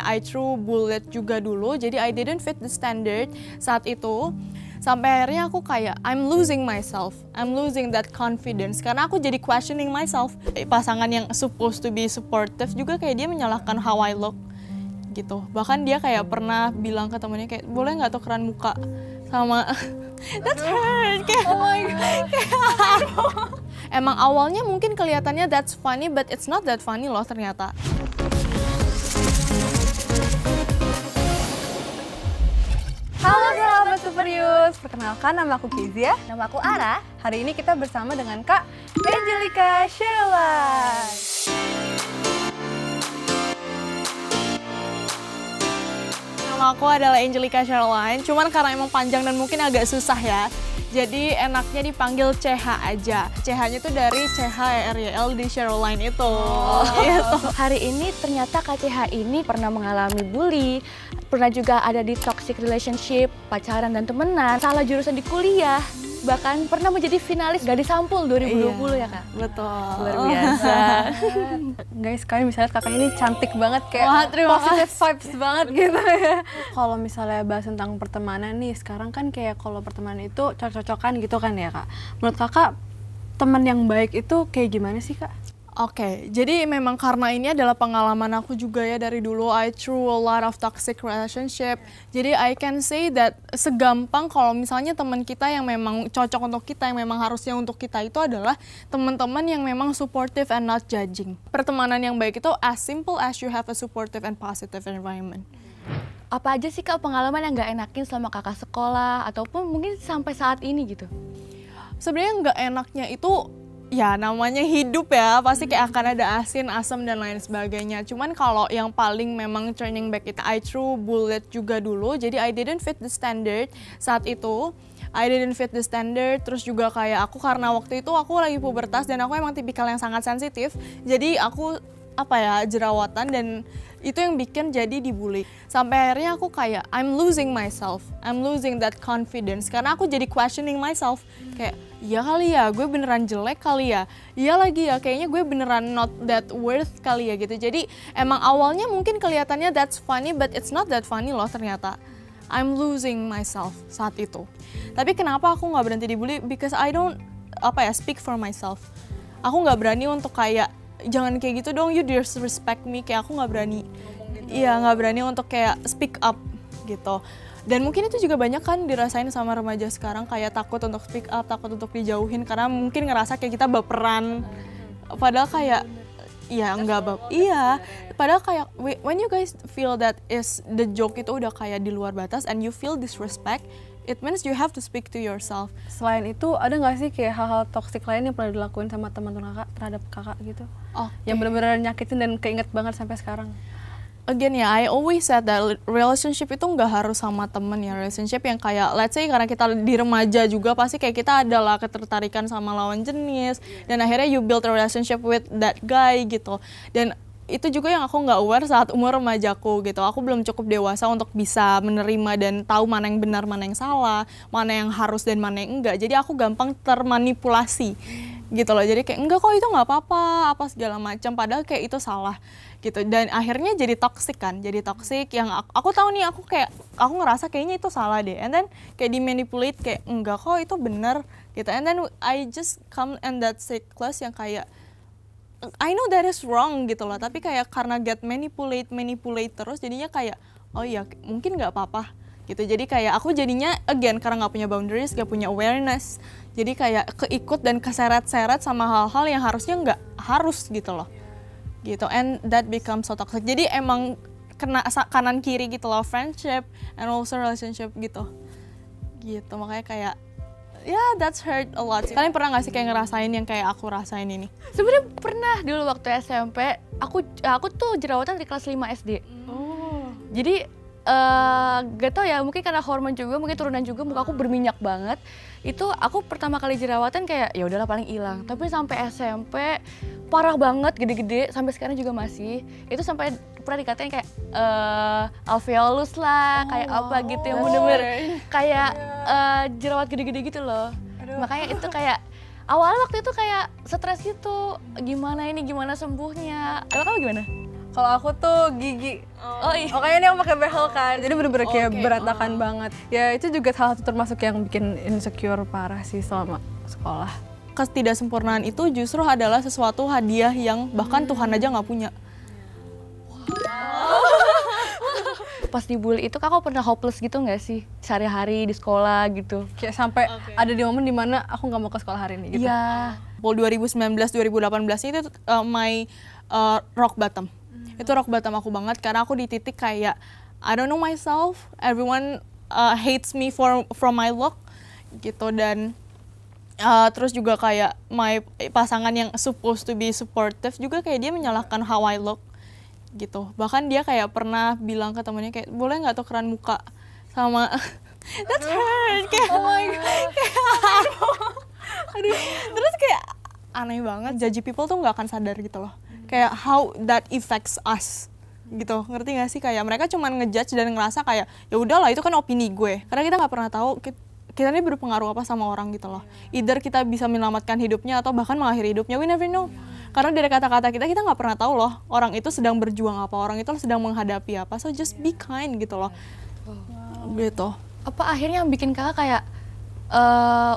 I threw bullet juga dulu, jadi I didn't fit the standard saat itu. Sampai akhirnya aku kayak, I'm losing myself, I'm losing that confidence. Karena aku jadi questioning myself. Pasangan yang supposed to be supportive juga kayak dia menyalahkan how I look gitu. Bahkan dia kayak pernah bilang ke temennya kayak, boleh nggak tukeran muka sama that hurt. Kayak, oh my God. Emang awalnya mungkin kelihatannya that's funny, but it's not that funny loh ternyata. Halo sahabat Superius, perkenalkan nama aku Kezia. Nama aku Ara. Hari ini kita bersama dengan Kak Angelica Sherlock. Nama aku adalah Angelica Sherlock, cuman karena emang panjang dan mungkin agak susah ya. Jadi enaknya dipanggil CH aja. CH-nya tuh dari CHRYL di Sherlock itu. Gitu. Hari ini ternyata Kak CH ini pernah mengalami bully, pernah juga ada di toxic relationship, pacaran dan temenan, salah jurusan di kuliah, bahkan pernah menjadi finalis Gadis Sampul 2020 ya Kak? Betul. Luar biasa. Guys, kalian bisa lihat kakak ini cantik banget, kayak Wah, terima positive vibes banget gitu ya. Kalau misalnya bahas tentang pertemanan nih, sekarang kan kayak kalau pertemanan itu cocok-cocokan gitu kan ya Kak. Menurut kakak, teman yang baik itu kayak gimana sih Kak? Oke, jadi memang karena ini adalah pengalaman aku juga ya dari dulu. I through a lot of toxic relationship. Jadi I can say that segampang kalau misalnya teman kita yang memang cocok untuk kita, yang memang harusnya untuk kita itu adalah teman-teman yang memang supportive and not judging. Pertemanan yang baik itu as simple as you have a supportive and positive environment. Apa aja sih Kak pengalaman yang nggak enakin selama Kakak sekolah ataupun mungkin sampai saat ini gitu? Sebenarnya nggak enaknya itu ya namanya hidup ya, pasti kayak akan ada asin, asam dan lain sebagainya. Cuman kalau yang paling memang turning back itu I threw bullet juga dulu, jadi I didn't fit the standard saat itu. I didn't fit the standard, terus juga kayak aku karena waktu itu aku lagi pubertas dan aku emang tipikal yang sangat sensitif. Jadi aku jerawatan dan itu yang bikin jadi dibully. Sampai akhirnya aku kayak I'm losing myself, I'm losing that confidence karena aku jadi questioning myself kayak iya kali ya gue beneran jelek kali ya, iya lagi ya kayaknya gue beneran not that worth kali ya gitu. Jadi emang awalnya mungkin kelihatannya that's funny but it's not that funny loh ternyata. I'm losing myself saat itu. Tapi kenapa aku nggak berhenti dibully? Because I don't speak for myself. Aku nggak berani untuk kayak jangan kayak gitu dong, you disrespect me, kayak aku nggak berani. Iya, nggak berani untuk kayak speak up gitu. Dan mungkin itu juga banyak kan dirasain sama remaja sekarang, kayak takut untuk speak up, takut untuk dijauhin karena mungkin ngerasa kayak kita baperan. Padahal kayak padahal kayak when you guys feel that is the joke itu udah kayak di luar batas and you feel disrespect, it means you have to speak to yourself. Selain itu, ada nggak sih kayak hal-hal toksik lain yang pernah dilakuin sama teman-teman kakak terhadap kakak gitu? Yang benar-benar nyakitin dan keinget banget sampai sekarang? Again ya, I always said that relationship itu nggak harus sama temen ya. Relationship yang kayak, let's say karena kita di remaja juga pasti kayak kita adalah ketertarikan sama lawan jenis. Dan akhirnya you build a relationship with that guy gitu. Dan itu juga yang aku nggak aware saat umur remajaku gitu. Aku belum cukup dewasa untuk bisa menerima dan tahu mana yang benar, mana yang salah, mana yang harus dan mana yang enggak. Jadi aku gampang termanipulasi gitu loh. Jadi kayak enggak kok itu nggak apa-apa, apa segala macam. Padahal kayak itu salah gitu. Dan akhirnya jadi toxic kan. Jadi toxic yang aku tahu nih aku ngerasa kayaknya itu salah deh. And then kayak dimanipulate kayak enggak kok itu benar gitu. And then I just come in that cycles yang kayak I know that is wrong gitu loh, tapi kayak karena get manipulate terus jadinya kayak oh iya mungkin nggak apa-apa gitu. Jadi kayak aku jadinya again karena nggak punya boundaries, nggak punya awareness, jadi kayak keikut dan keseret-seret sama hal-hal yang harusnya nggak harus gitu loh gitu. And that becomes so toxic. Jadi emang kena kanan kiri gitu loh, friendship and also relationship gitu makanya kayak that's hurt a lot. Kalian pernah nggak sih kayak ngerasain yang kayak aku rasain ini? Sebenarnya pernah dulu waktu SMP, aku tuh jerawatan di kelas 5 SD. Jadi gak tau ya, mungkin karena hormon juga, mungkin turunan juga, muka aku berminyak banget. Itu aku pertama kali jerawatan kayak ya udahlah paling hilang. Tapi sampai SMP parah banget, gede-gede, sampai sekarang juga masih. Itu sampai pernah dikatain kayak alveolus lah, kayak apa gitu yang bener-bener kayak jerawat gede-gede gitu loh. Makanya itu kayak awalnya waktu itu kayak stres gitu, gimana sembuhnya. Kalau kamu gimana? Kalau aku tuh gigi. Oh iya. Makanya ini yang pakai behel kan. Jadi bener-bener kayak berantakan banget. Ya itu juga salah satu termasuk yang bikin insecure parah sih selama sekolah. Ketidaksempurnaan itu justru adalah sesuatu hadiah yang bahkan Tuhan aja nggak punya. Pas dibully itu kakak pernah hopeless gitu nggak sih sehari-hari di sekolah gitu? Kayak sampai ada di momen dimana aku nggak mau ke sekolah hari ini gitu. Iya. 2019-2018 itu my rock bottom. Itu rock bottom aku banget karena aku di titik kayak I don't know myself, everyone hates me from my look gitu, dan terus juga kayak my pasangan yang supposed to be supportive juga kayak dia menyalahkan how I look gitu. Bahkan dia kayak pernah bilang ke temennya kayak boleh nggak tukeran muka sama that's hurt kayak oh my god aduh. Terus kayak aneh banget, judgy people tuh nggak akan sadar gitu loh kayak how that affects us gitu, ngerti gak sih? Kayak mereka cuman ngejudge dan ngerasa kayak ya udahlah itu kan opini gue, karena kita nggak pernah tahu kita ini berpengaruh apa sama orang gitu loh. Either kita bisa menyelamatkan hidupnya atau bahkan mengakhiri hidupnya, we never know. Karena dari kata-kata kita nggak pernah tahu loh orang itu sedang berjuang apa, orang itu sedang menghadapi apa. So just be kind gitu loh. Gitu. Apa akhirnya yang bikin kakak kayak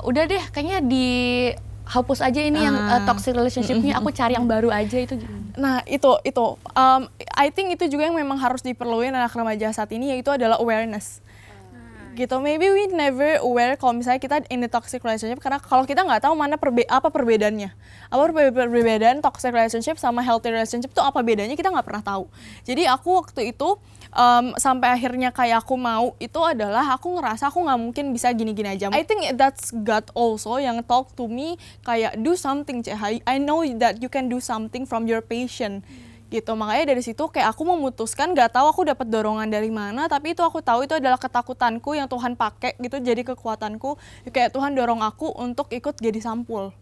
udah deh kayaknya dihapus aja ini yang toxic relationship-nya, aku cari yang baru aja itu. Nah itu I think itu juga yang memang harus diperluin anak remaja saat ini, yaitu adalah awareness. Gitu, maybe we never aware kalau misalnya kita in the toxic relationship, karena kalau kita nggak tahu mana apa perbedaannya, apa perbedaan toxic relationship sama healthy relationship itu apa bedanya, kita nggak pernah tahu. Jadi aku waktu itu sampai akhirnya kayak aku mau itu adalah aku ngerasa aku nggak mungkin bisa gini-gini aja. I think that's God also yang talk to me kayak do something Ceha, I know that you can do something from your passion. Gitu, makanya dari situ kayak aku memutuskan, nggak tahu aku dapat dorongan dari mana, tapi itu aku tahu itu adalah ketakutanku yang Tuhan pakai gitu jadi kekuatanku, kayak Tuhan dorong aku untuk ikut jadi sampul.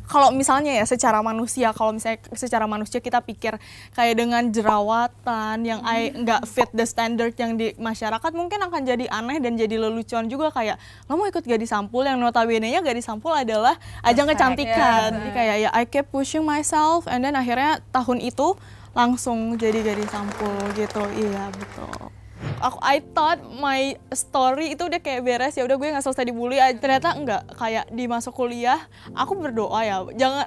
Kalau misalnya ya secara manusia, kalau misalnya secara manusia kita pikir kayak dengan jerawatan yang nggak fit the standard yang di masyarakat, mungkin akan jadi aneh dan jadi lelucon juga, kayak lo mau ikut gadis sampul yang notabene-nya gadis sampul adalah ajang kecantikan. Jadi kayak ya I kept pushing myself, and then akhirnya tahun itu langsung jadi gadis sampul gitu. Iya betul. I thought my story itu udah kayak beres, ya udah gue nggak selesai dibully. Ternyata enggak, kayak di masuk kuliah aku berdoa ya.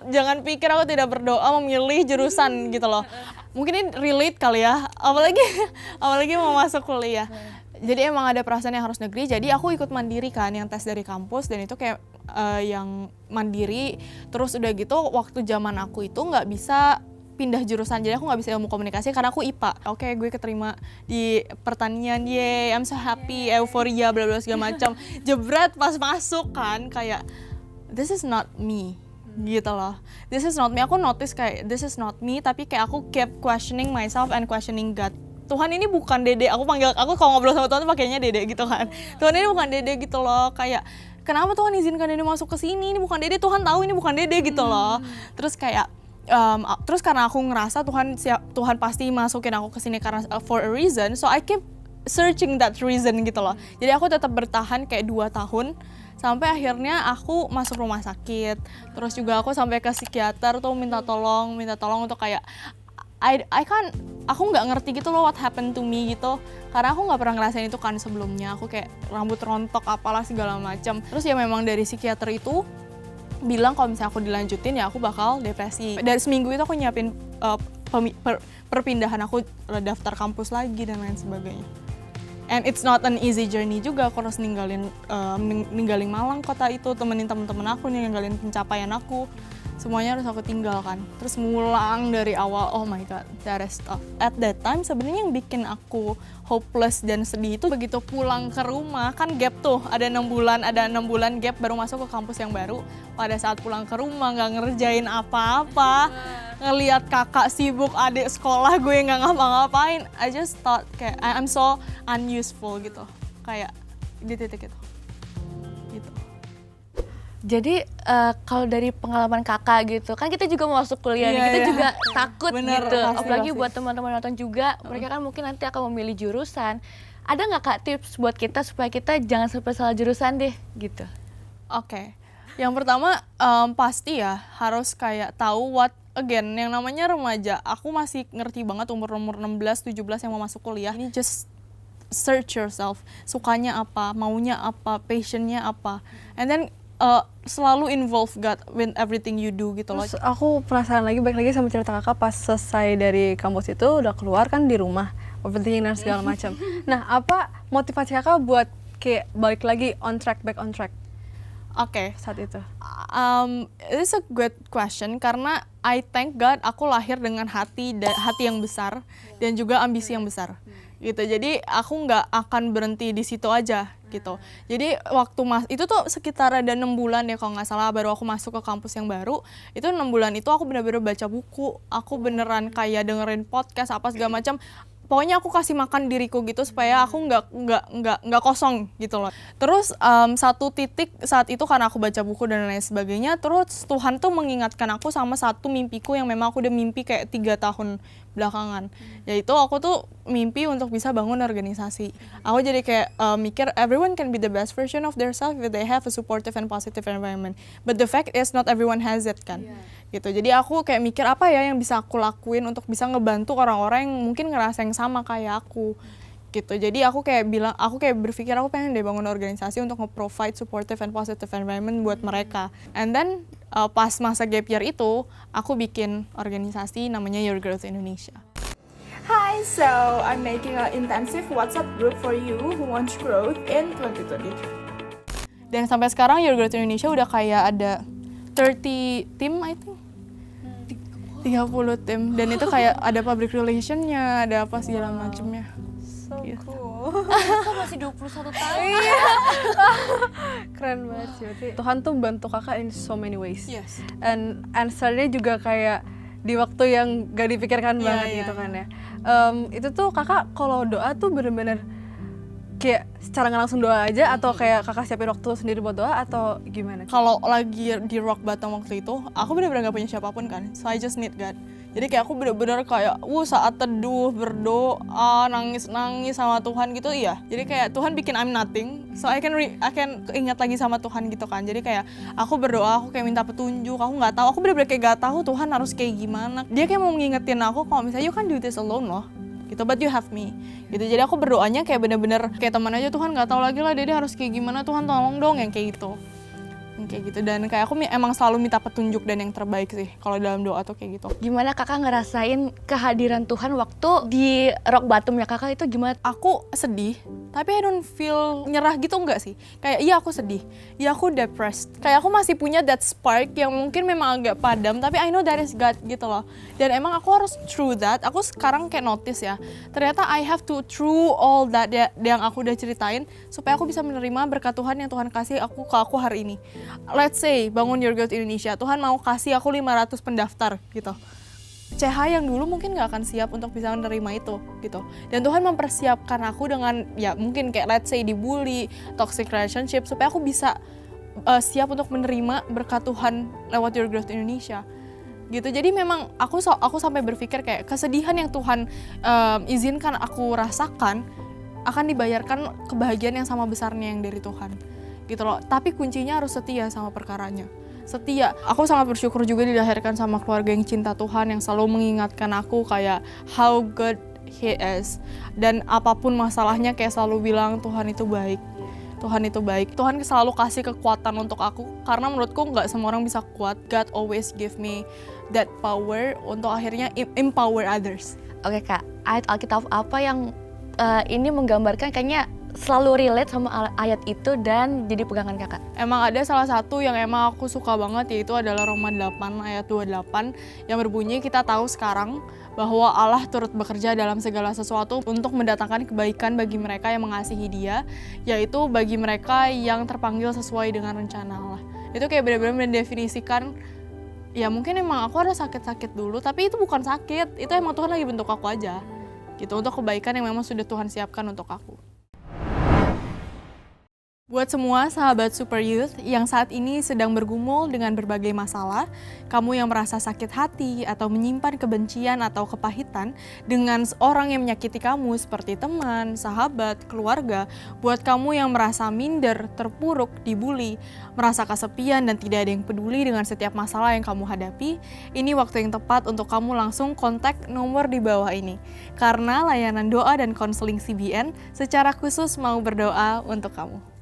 Jangan pikir aku tidak berdoa memilih jurusan gitu loh. Mungkin ini relate kali ya, apalagi mau masuk kuliah. Jadi emang ada perasaan yang harus negeri, jadi aku ikut mandiri kan yang tes dari kampus, dan itu kayak yang mandiri. Terus udah gitu waktu zaman aku itu nggak bisa pindah jurusan, jadi aku nggak bisa ilmu komunikasi karena aku IPA. Oke, gue keterima di pertanian, yay, I'm so happy, euforia, bla bla segala macam. Jebret pas masuk kan kayak this is not me gitu loh. This is not me. Aku notice kayak this is not me, tapi kayak aku kept questioning myself and questioning God. Tuhan ini bukan Dede, aku kalau ngobrol sama Tuhan tuh pakainya Dede gitu kan. Tuhan ini bukan Dede gitu loh, kayak kenapa Tuhan izinkan Dede masuk ke sini? Ini bukan Dede, Tuhan tahu ini bukan Dede gitu loh. Terus kayak terus karena aku ngerasa Tuhan pasti masukin aku ke sini karena for a reason, so I keep searching that reason gitu loh. Jadi aku tetap bertahan kayak 2 tahun sampai akhirnya aku masuk rumah sakit. Terus juga aku sampai ke psikiater tuh minta tolong untuk kayak aku nggak ngerti gitu loh what happened to me gitu, karena aku nggak pernah ngerasain itu kan sebelumnya. Aku kayak rambut rontok apalah segala macam. Terus ya memang dari psikiater itu bilang kalau misalnya aku dilanjutin ya aku bakal depresi. Dari seminggu itu aku nyiapin perpindahan aku, daftar kampus lagi dan lain sebagainya. And it's not an easy journey juga, aku harus ninggalin Malang kota itu, temenin temen-temen aku, ninggalin pencapaian aku. Semuanya harus aku tinggalkan, terus ngulang dari awal. Oh my god, that is tough. At that time sebenarnya yang bikin aku hopeless dan sedih itu begitu pulang ke rumah, kan gap tuh, ada 6 bulan gap baru masuk ke kampus yang baru. Pada saat pulang ke rumah nggak ngerjain apa-apa, ngelihat kakak sibuk, adik sekolah gue nggak ngapa-ngapain, I just thought kayak I'm so unuseful gitu, kayak di titik itu. Gitu. Jadi kalau dari pengalaman kakak gitu, kan kita juga mau masuk kuliah nih, kita juga takut bener, gitu. pasti. Apalagi buat teman-teman nonton juga, mereka kan mungkin nanti akan memilih jurusan. Ada nggak kak tips buat kita supaya kita jangan sampai salah jurusan deh gitu? Oke. Yang pertama pasti ya harus kayak tahu what again, yang namanya remaja, aku masih ngerti banget umur 16, 17 yang mau masuk kuliah. Ini just search yourself, sukanya apa, maunya apa, passionnya apa, and then selalu involve God with everything you do gitu loh. Terus aku penasaran lagi, balik lagi sama cerita kakak pas selesai dari kampus itu udah keluar kan di rumah, overthinking dan segala macam. Nah, apa motivasi kakak buat kayak balik lagi back on track Oke, saat itu? It is a good question karena I thank God aku lahir dengan hati yang besar dan juga ambisi yang besar gitu. Jadi aku nggak akan berhenti di situ aja gitu. Jadi waktu itu tuh sekitar ada 6 bulan ya kalau nggak salah, baru aku masuk ke kampus yang baru. Itu 6 bulan itu aku benar-benar baca buku, aku beneran kayak dengerin podcast apa segala macam. Pokoknya aku kasih makan diriku gitu supaya aku nggak kosong gitu loh. Terus satu titik saat itu karena aku baca buku dan lain sebagainya, terus Tuhan tuh mengingatkan aku sama satu mimpiku yang memang aku udah mimpi kayak 3 tahun belakangan. Yaitu aku tuh mimpi untuk bisa bangun organisasi. Aku jadi kayak mikir everyone can be the best version of themselves if they have a supportive and positive environment. But the fact is not everyone has it kan. Gitu. Jadi aku kayak mikir apa ya yang bisa aku lakuin untuk bisa ngebantu orang-orang yang mungkin ngerasa yang sama kayak aku. Gitu. Jadi aku kayak berpikir aku pengen deh bangun organisasi untuk nge-provide supportive and positive environment buat mereka. And then pas masa gap year itu, aku bikin organisasi namanya Your Growth Indonesia. Hi, so I'm making an intensive WhatsApp group for you who wants growth in 2023. Dan sampai sekarang Your Growth Indonesia udah kayak ada 30 tim, I think. 30 tim. Dan itu kayak ada public relation-nya, ada apa segala macemnya. So Gitu. cool. Kakak masih 21 tahun. Keren banget sih. Berarti Tuhan tuh bantu kakak in so many ways. Yes. And answer-nya juga kayak di waktu yang gak dipikirkan banget gitu kan ya. Itu tuh kakak kalau doa tuh bener-bener kayak secara nggak langsung doa aja atau kayak kakak siapin waktu sendiri buat doa atau gimana? Kalau lagi di rock bottom waktu itu, aku benar-benar gak punya siapapun kan. So I just need God. Jadi kayak aku benar-benar kayak saat teduh, berdoa, nangis-nangis sama Tuhan gitu, iya. Jadi kayak Tuhan bikin I'm nothing. So I can ingat lagi sama Tuhan gitu kan. Jadi kayak aku berdoa, aku kayak minta petunjuk, aku nggak tahu, aku benar-benar kayak gak tahu Tuhan harus kayak gimana. Dia kayak mau ngingetin aku kalau misalnya you can do this alone loh. Gitu, but you have me gitu. Jadi aku berdoanya kayak bener-bener kayak teman aja, Tuhan nggak tahu lagi lah Dede harus kayak gimana, Tuhan tolong dong, yang kayak gitu. Dan kayak aku emang selalu minta petunjuk dan yang terbaik sih kalau dalam doa tuh kayak gitu. Gimana kakak ngerasain kehadiran Tuhan waktu di rock bottom ya kakak itu gimana? Aku sedih, tapi I don't feel nyerah gitu, enggak sih. Kayak iya aku sedih, iya aku depressed. Kayak aku masih punya that spark yang mungkin memang agak padam, tapi I know that is God gitu loh. Dan emang aku harus through that, aku sekarang kayak notice ya, ternyata I have to through all that yang aku udah ceritain, supaya aku bisa menerima berkat Tuhan yang Tuhan kasih ke aku hari ini. Let's say bangun Your Growth Indonesia, Tuhan mau kasih aku 500 pendaftar gitu. CH yang dulu mungkin gak akan siap untuk bisa menerima itu gitu. Dan Tuhan mempersiapkan aku dengan ya mungkin kayak let's say dibully, toxic relationship, supaya aku bisa siap untuk menerima berkat Tuhan lewat Your Growth Indonesia gitu. Jadi memang aku sampai berpikir kayak kesedihan yang Tuhan izinkan aku rasakan akan dibayarkan kebahagiaan yang sama besarnya yang dari Tuhan gitu loh. Tapi kuncinya harus setia sama perkaranya. Setia. Aku sangat bersyukur juga dilahirkan sama keluarga yang cinta Tuhan, yang selalu mengingatkan aku kayak how good He is. Dan apapun masalahnya kayak selalu bilang Tuhan itu baik. Tuhan itu baik. Tuhan selalu kasih kekuatan untuk aku karena menurutku nggak semua orang bisa kuat. God always give me that power untuk akhirnya empower others. Oke kak, ayat Alkitab apa yang ini menggambarkan kayaknya selalu relate sama ayat itu dan jadi pegangan kakak? Emang ada salah satu yang emang aku suka banget, yaitu adalah Roma 8 ayat 28 yang berbunyi, kita tahu sekarang bahwa Allah turut bekerja dalam segala sesuatu untuk mendatangkan kebaikan bagi mereka yang mengasihi Dia, yaitu bagi mereka yang terpanggil sesuai dengan rencana Allah. Itu kayak benar-benar mendefinisikan, ya mungkin emang aku ada sakit-sakit dulu, tapi itu bukan sakit, itu emang Tuhan lagi bentuk aku aja gitu, untuk kebaikan yang memang sudah Tuhan siapkan untuk aku. Buat semua sahabat Super Youth yang saat ini sedang bergumul dengan berbagai masalah, kamu yang merasa sakit hati atau menyimpan kebencian atau kepahitan dengan orang yang menyakiti kamu seperti teman, sahabat, keluarga, buat kamu yang merasa minder, terpuruk, dibully, merasa kesepian dan tidak ada yang peduli dengan setiap masalah yang kamu hadapi, ini waktu yang tepat untuk kamu langsung kontak nomor di bawah ini. Karena layanan doa dan konseling CBN secara khusus mau berdoa untuk kamu.